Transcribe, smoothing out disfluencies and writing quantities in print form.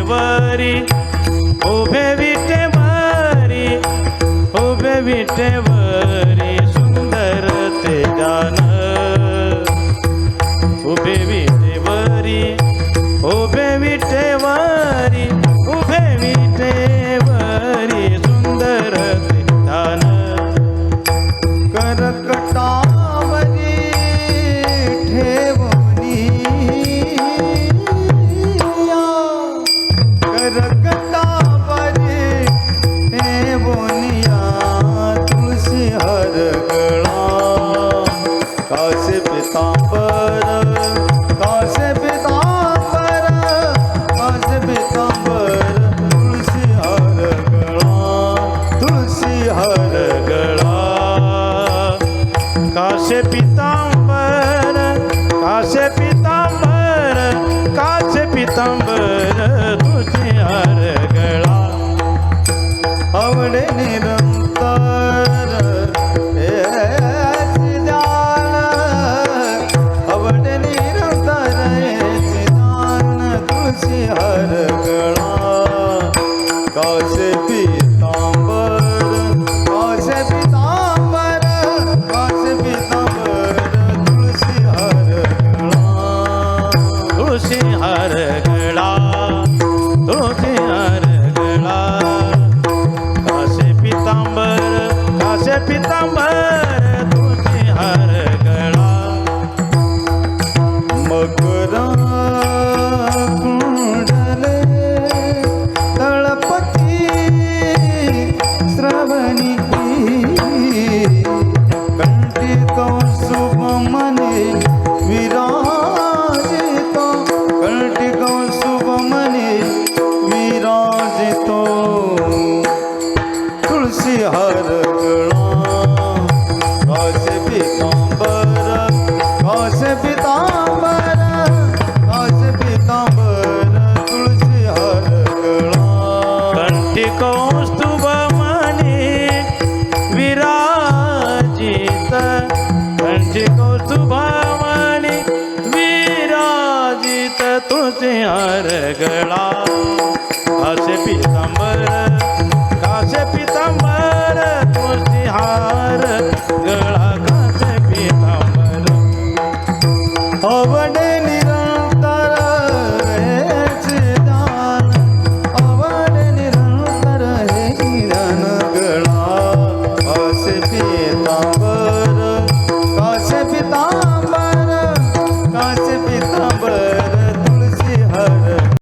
विटेवरी उभे विटेवरी उभे विटेवरी सुंदर तेजान उभे विटेवरी उभे विटेवरी उभे विटेवरी सुंदर तेजान करकटावरी ठेवणी करकटावरी ठेवणिया तुळशी हर गळा कासे पितांबर कासे पितांबर कासे पितांबर तुळशी हर गळा तुळशी हर गळा कासे पितांबर कासे पितांबर कासे पितांबर तुझे हर गळा आवडे निरंतर हेच ध्यान आवडे निरंतर हेच ध्यान तुळशी हर गळा कासे पितांबर कासे पितांबर कासे पितांबर तुळशी हर गळा तुझे हर गळा तुझे हर गळा कासे पितांबर कासे पितांबर तुझे हर गळा मकर कुंडले तळपती श्रवणी कंठितो शुभमने विराजितो कंठितो शुभमने विराजितो तुळशी हर गळा कासे पितांबर कासे पितांबर कासे पितांबर तुळशी हर गळा कंठी कौस्तुभ मने विराजित कंठी कौस्तुभ मने विराजित तुझे हर गळा कासे पितांबर कासे पितांबर